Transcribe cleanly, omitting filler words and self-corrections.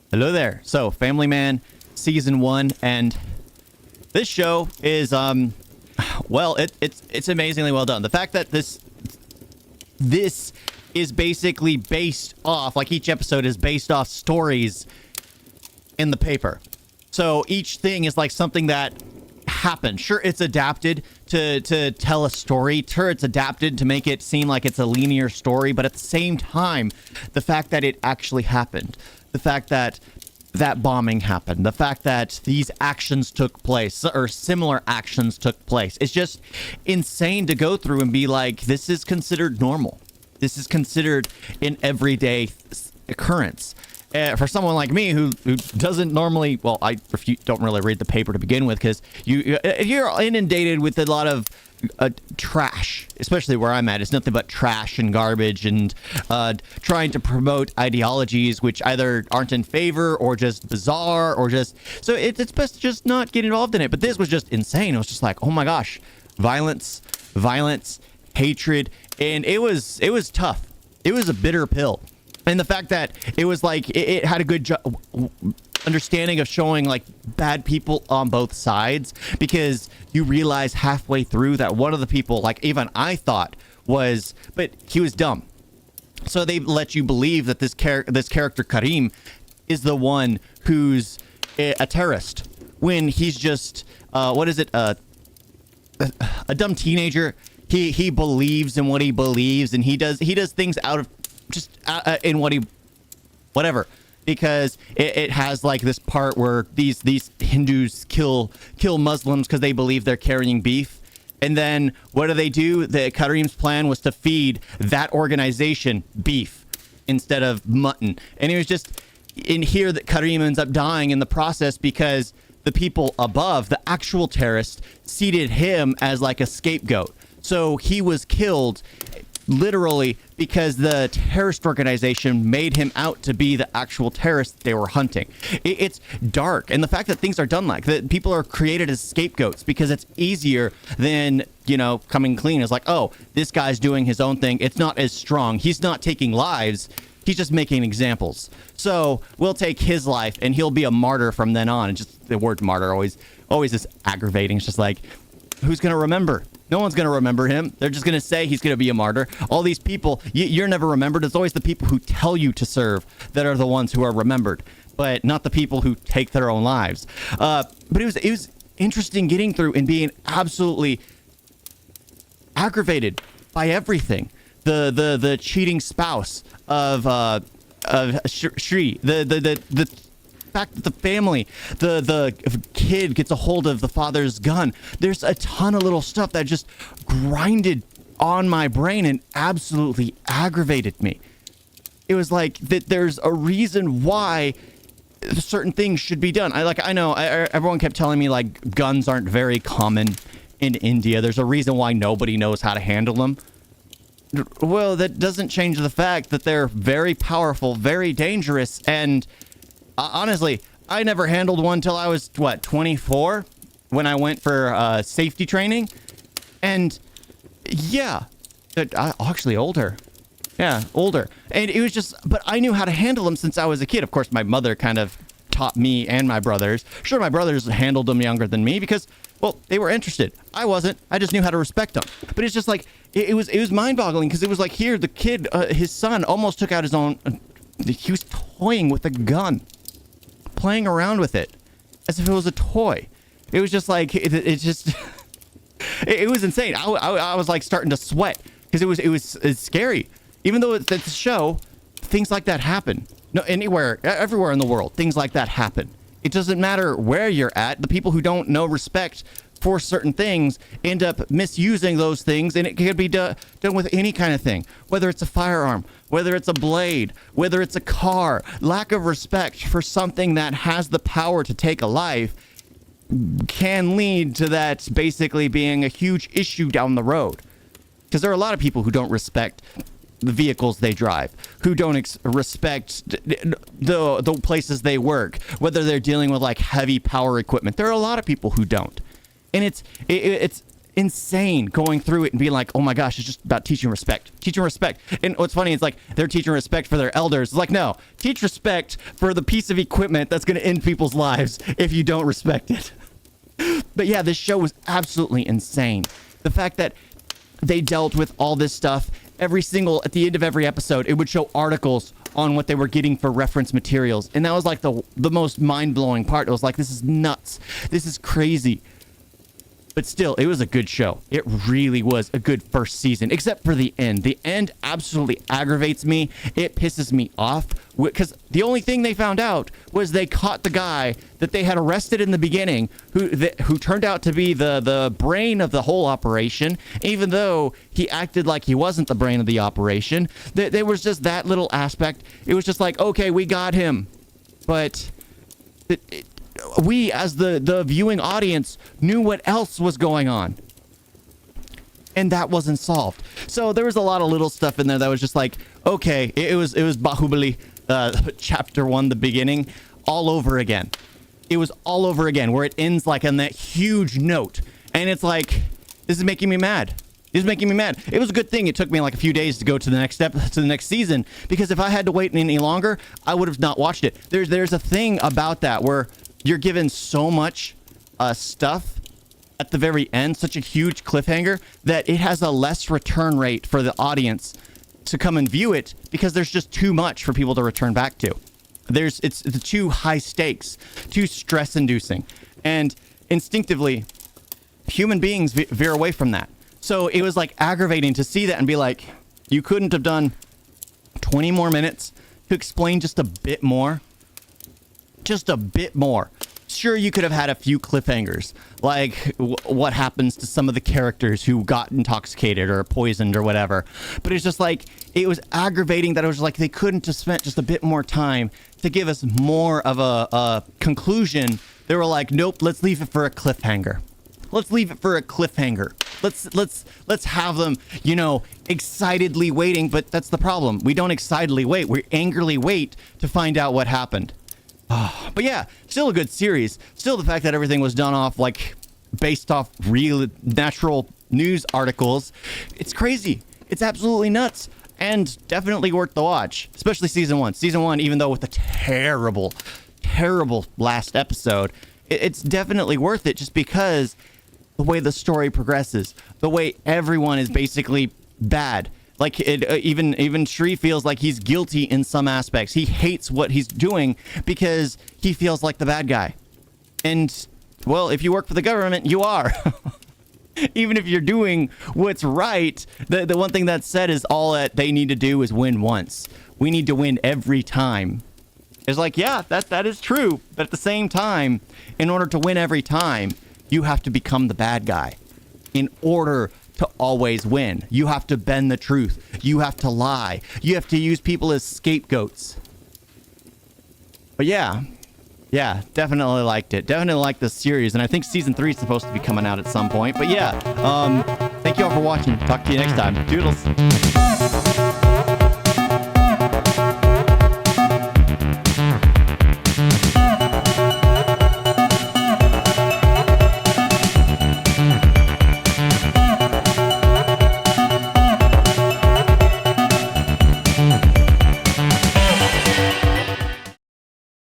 Hello there. So, Family Man season 1, and this show is well, it's amazingly well done. The fact that this is basically based off, like, each episode is based off stories in the paper. So each thing is like something that happened. Sure, it's adapted to tell a story. Sure, it's adapted to make it seem like it's a linear story, but at the same time, the fact that it actually happened, the fact that that bombing happened, the fact that these actions took place or similar actions took place, it's just insane to go through and be like, this is considered normal. This is considered an everyday occurrence. For someone like me who doesn't normally, well, don't really read the paper to begin with, because you're inundated with a lot of trash, especially where I'm at. It's nothing but trash and garbage and trying to promote ideologies which either aren't in favor or just bizarre or just, so it's best to just not get involved in it. But this was just insane. It was just like, oh my gosh, violence, hatred, and it was tough. It was a bitter pill. And the fact that it was like, it had a good understanding of showing like bad people on both sides, because you realize halfway through that one of the people, like even I thought was, but he was dumb. So they let you believe that this character Karim is the one who's a terrorist, when he's just, a dumb teenager. He believes in what he believes, and he does things out of just in whatever, because it has like this part where these Hindus kill Muslims because they believe they're carrying beef, and then what do? The Karim's plan was to feed that organization beef instead of mutton, and it was just in here that Karim ends up dying in the process because the people above, the actual terrorists, seated him as like a scapegoat. So he was killed literally because the terrorist organization made him out to be the actual terrorist they were hunting. It's dark, and the fact that things are done like that, people are created as scapegoats because it's easier than, coming clean. It's like, oh, this guy's doing his own thing. It's not as strong. He's not taking lives. He's just making examples. So we'll take his life, and he'll be a martyr from then on. And just the word martyr always is aggravating. It's just like, who's going to remember? No one's going to remember him. They're just going to say he's going to be a martyr. All these people, you're never remembered. It's always the people who tell you to serve that are the ones who are remembered, but not the people who take their own lives. But it was interesting getting through and being absolutely aggravated by everything. The cheating spouse of Shri, the fact that the family, the kid gets a hold of the father's gun. There's a ton of little stuff that just grinded on my brain and absolutely aggravated me. It was like that there's a reason why certain things should be done. I know everyone kept telling me like guns aren't very common in India. There's a reason why nobody knows how to handle them. Well, that doesn't change the fact that they're very powerful, very dangerous, and honestly, I never handled one till I was, 24? When I went for safety training? And, yeah. Actually, older. Yeah, older. And it was just, but I knew how to handle them since I was a kid. Of course, my mother kind of taught me and my brothers. Sure, my brothers handled them younger than me because, well, they were interested. I wasn't. I just knew how to respect them. But it's just like, it was mind-boggling because it was like, here, the kid, his son almost took out his own, he was toying with a gun. Playing around with it as if it was a toy. It was just like it just it was insane. I was like starting to sweat because it's scary. Even though it's a show, things like that happen. No, everywhere in the world, things like that happen. It doesn't matter where you're at. The people who don't know respect for certain things end up misusing those things, and it could be done with any kind of thing, whether it's a firearm, whether it's a blade, whether it's a car. Lack of respect for something that has the power to take a life can lead to that basically being a huge issue down the road, because there are a lot of people who don't respect the vehicles they drive, who don't respect the places they work, whether they're dealing with like heavy power equipment. There are a lot of people who don't. And it's insane going through it and being like, oh my gosh, it's just about teaching respect. Teaching respect. And what's funny is like they're teaching respect for their elders. It's like, no, teach respect for the piece of equipment that's going to end people's lives if you don't respect it. But yeah, this show was absolutely insane. The fact that they dealt with all this stuff at the end of every episode, it would show articles on what they were getting for reference materials. And that was like the most mind-blowing part. It was like, this is nuts. This is crazy. But still, it was a good show. It really was a good first season, except for the end. The end absolutely aggravates me. It pisses me off because the only thing they found out was they caught the guy that they had arrested in the beginning, who turned out to be the brain of the whole operation, even though he acted like he wasn't the brain of the operation. There was just that little aspect. It was just like, okay, we got him, but we as the viewing audience knew what else was going on, and that wasn't solved. So there was a lot of little stuff in there that was just like, okay, it was Bahubali chapter 1, the beginning, all over again. It was all over again, where it ends like on that huge note, and it's like, this is making me mad. It's making me mad. It was a good thing it took me like a few days to go to the next step, to the next season, because if I had to wait any longer, I would have not watched it. There's a thing about that where you're given so much stuff at the very end, such a huge cliffhanger, that it has a less return rate for the audience to come and view it, because there's just too much for people to return back to. It's too high stakes, too stress inducing, and instinctively human beings veer away from that. So it was like aggravating to see that and be like, you couldn't have done 20 more minutes to explain just a bit more? Just a bit more. Sure, you could have had a few cliffhangers, like what happens to some of the characters who got intoxicated or poisoned or whatever. But it's just like, it was aggravating that it was like they couldn't have spent just a bit more time to give us more of a conclusion. They were like, nope, let's leave it for a cliffhanger. Let's leave it for a cliffhanger. Let's have them, excitedly waiting. But that's the problem. We don't excitedly wait. We angrily wait to find out what happened. But yeah, still a good series. Still the fact that everything was done based off real natural news articles. It's crazy. It's absolutely nuts. And definitely worth the watch. Especially season 1. Season 1, even though with the terrible last episode, it's definitely worth it just because the way the story progresses, the way everyone is basically bad. Like even Shri feels like he's guilty in some aspects. He hates what he's doing because he feels like the bad guy. And well, if you work for the government, you are. Even if you're doing what's right, the one thing that's said is all that they need to do is win once. We need to win every time. It's like, yeah, that is true. But at the same time, in order to win every time, you have to become the bad guy. In order to always win, you have to bend the truth. You have to lie. You have to use people as scapegoats. But yeah, definitely liked it. Definitely liked this series, and I think season 3 is supposed to be coming out at some point. But yeah, thank you all for watching. Talk to you next time. Doodles.